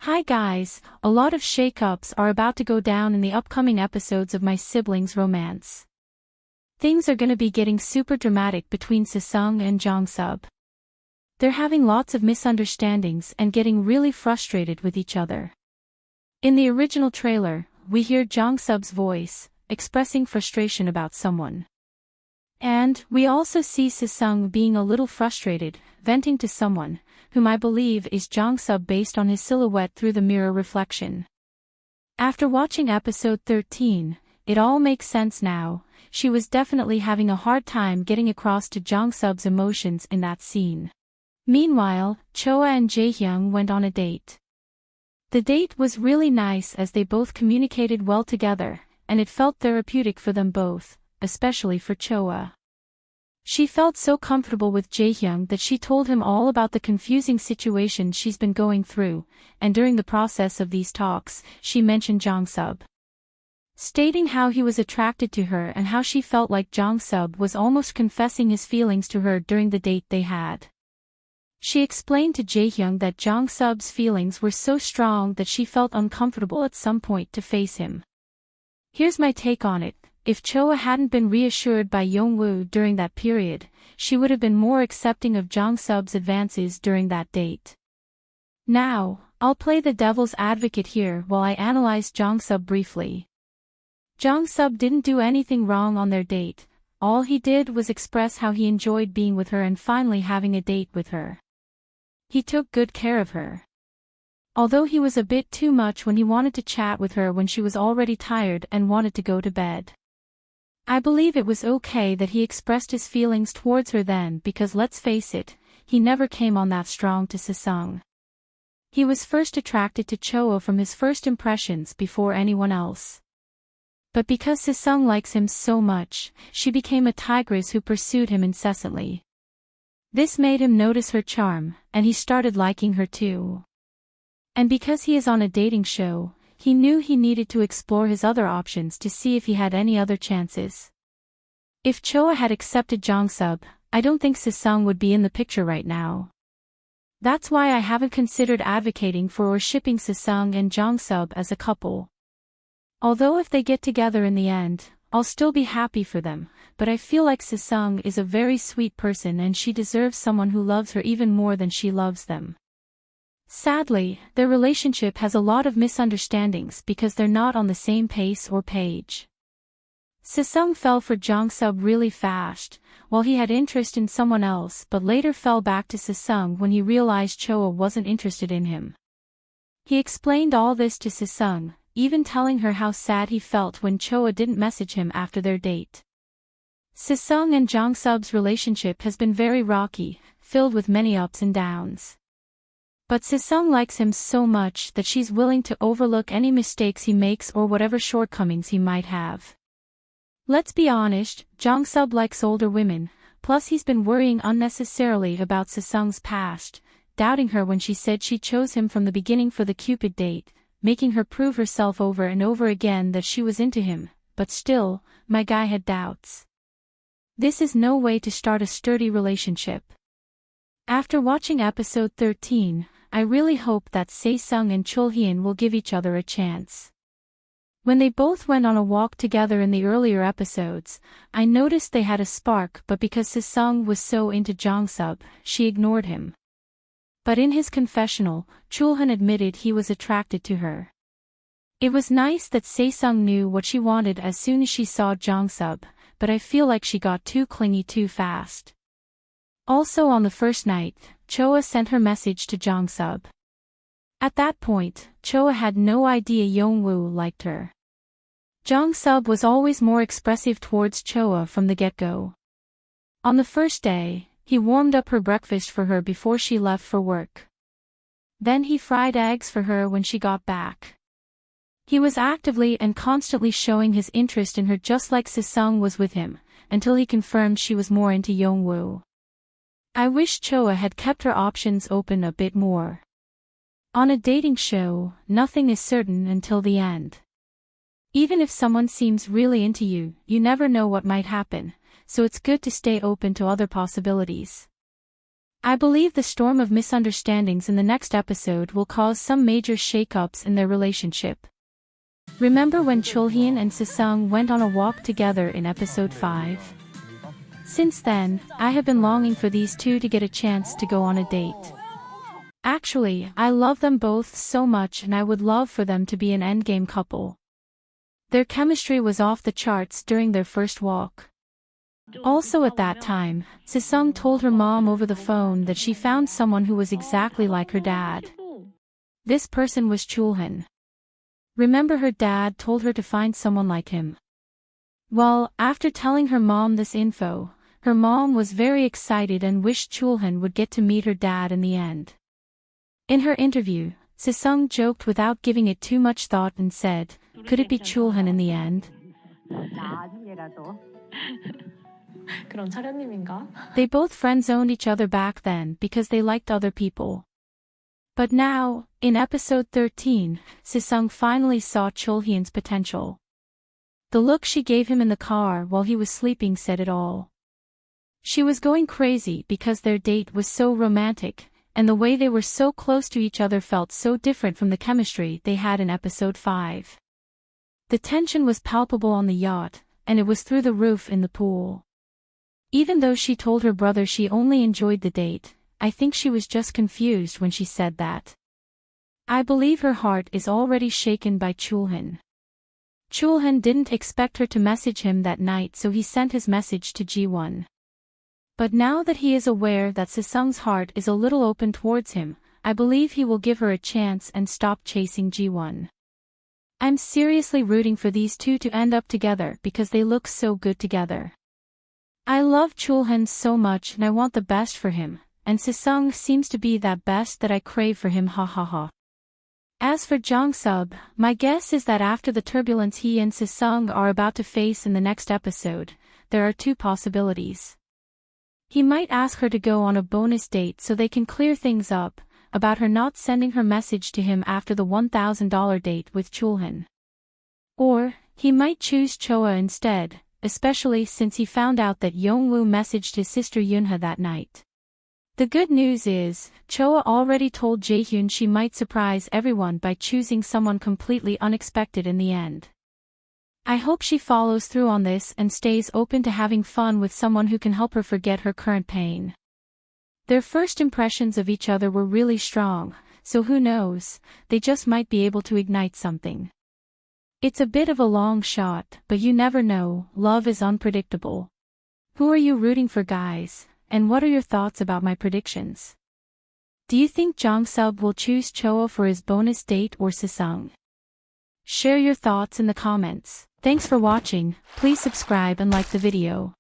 Hi guys, a lot of shakeups are about to go down in the upcoming episodes of my siblings' romance. Things are gonna be getting super dramatic between Sesung and Jungsub. They're having lots of misunderstandings and getting really frustrated with each other. In the original trailer, we hear Jungsub's voice, expressing frustration about someone. And we also see Sesung being a little frustrated, venting to someone, whom I believe is Jungsub based on his silhouette through the mirror reflection. After watching episode 13, it all makes sense now. She was definitely having a hard time getting across to Jungsub's emotions in that scene. Meanwhile, Choa and Jaehyung went on a date. The date was really nice as they both communicated well together, and it felt therapeutic for them both, especially for Choa. She felt so comfortable with Jaehyung that she told him all about the confusing situation she's been going through, and during the process of these talks, she mentioned Jungsub, stating how he was attracted to her and how she felt like Jungsub was almost confessing his feelings to her during the date they had. She explained to Jaehyung that Jungsub's feelings were so strong that she felt uncomfortable at some point to face him. Here's my take on it. If Choa hadn't been reassured by Yongwoo during that period, she would have been more accepting of Jungsub's advances during that date. Now, I'll play the devil's advocate here while I analyze Jungsub briefly. Jungsub didn't do anything wrong on their date. All he did was express how he enjoyed being with her and finally having a date with her. He took good care of her. Although he was a bit too much when he wanted to chat with her when she was already tired and wanted to go to bed. I believe it was okay that he expressed his feelings towards her then because let's face it, he never came on that strong to Sesung. He was first attracted to Choa from his first impressions before anyone else. But because Sesung likes him so much, she became a tigress who pursued him incessantly. This made him notice her charm, and he started liking her too. And because he is on a dating show, he knew he needed to explore his other options to see if he had any other chances. If Choa had accepted Jungsub, I don't think Sesung would be in the picture right now. That's why I haven't considered advocating for or shipping Sesung and Jungsub as a couple. Although if they get together in the end, I'll still be happy for them, but I feel like Sesung is a very sweet person and she deserves someone who loves her even more than she loves them. Sadly, their relationship has a lot of misunderstandings because they're not on the same pace or page. Sesung fell for Jungsub really fast, while he had interest in someone else but later fell back to Sesung when he realized Choa wasn't interested in him. He explained all this to Sesung, even telling her how sad he felt when Choa didn't message him after their date. Sesung and Jungsub's relationship has been very rocky, filled with many ups and downs. But Sesung likes him so much that she's willing to overlook any mistakes he makes or whatever shortcomings he might have. Let's be honest, Jungsub likes older women, plus he's been worrying unnecessarily about Sesung's past, doubting her when she said she chose him from the beginning for the Cupid date, making her prove herself over and over again that she was into him, but still, my guy had doubts. This is no way to start a sturdy relationship. After watching episode 13, I really hope that Sesung and Chulhyun will give each other a chance. When they both went on a walk together in the earlier episodes, I noticed they had a spark but because Sesung was so into Jungsub, she ignored him. But in his confessional, Chulhyun admitted he was attracted to her. It was nice that Sesung knew what she wanted as soon as she saw Jungsub, but I feel like she got too clingy too fast. Also on the first night, Choa sent her message to Jungsub. At that point, Choa had no idea Yongwoo liked her. Jungsub was always more expressive towards Choa from the get-go. On the first day, he warmed up her breakfast for her before she left for work. Then he fried eggs for her when she got back. He was actively and constantly showing his interest in her just like Sesung was with him, until he confirmed she was more into Yongwoo. I wish Choa had kept her options open a bit more. On a dating show, nothing is certain until the end. Even if someone seems really into you, you never know what might happen, so it's good to stay open to other possibilities. I believe the storm of misunderstandings in the next episode will cause some major shakeups in their relationship. Remember when Chohyun and Sesung went on a walk together in episode 5? Since then, I have been longing for these two to get a chance to go on a date. Actually, I love them both so much and I would love for them to be an endgame couple. Their chemistry was off the charts during their first walk. Also at that time, Sesung told her mom over the phone that she found someone who was exactly like her dad. This person was Chohyun. Remember her dad told her to find someone like him. Well, after telling her mom this info, her mom was very excited and wished Chohyun would get to meet her dad in the end. In her interview, Sesung joked without giving it too much thought and said, could it be Chohyun in the end? They both friend-zoned each other back then because they liked other people. But now, in episode 13, Sesung finally saw Chohyun's potential. The look she gave him in the car while he was sleeping said it all. She was going crazy because their date was so romantic, and the way they were so close to each other felt so different from the chemistry they had in episode 5. The tension was palpable on the yacht, and it was through the roof in the pool. Even though she told her brother she only enjoyed the date, I think she was just confused when she said that. I believe her heart is already shaken by Chohyun. Chohyun didn't expect her to message him that night, so he sent his message to Ji-won. But now that he is aware that Sesung's heart is a little open towards him, I believe he will give her a chance and stop chasing Ji-won. I'm seriously rooting for these two to end up together because they look so good together. I love Chohyun so much and I want the best for him, and Sesung seems to be that best that I crave for him, ha ha ha. As for Jungsub, my guess is that after the turbulence he and Sesung are about to face in the next episode, there are two possibilities. He might ask her to go on a bonus date so they can clear things up, about her not sending her message to him after the $1,000 date with Chohyun. Or, he might choose Choa instead, especially since he found out that Yongwoo messaged his sister Yunha that night. The good news is, Choa already told Jaehyun she might surprise everyone by choosing someone completely unexpected in the end. I hope she follows through on this and stays open to having fun with someone who can help her forget her current pain. Their first impressions of each other were really strong, so who knows, they just might be able to ignite something. It's a bit of a long shot, but you never know, love is unpredictable. Who are you rooting for, guys, and what are your thoughts about my predictions? Do you think Jungsub will choose Choa for his bonus date or Sesung? Share your thoughts in the comments. Thanks for watching, please subscribe and like the video.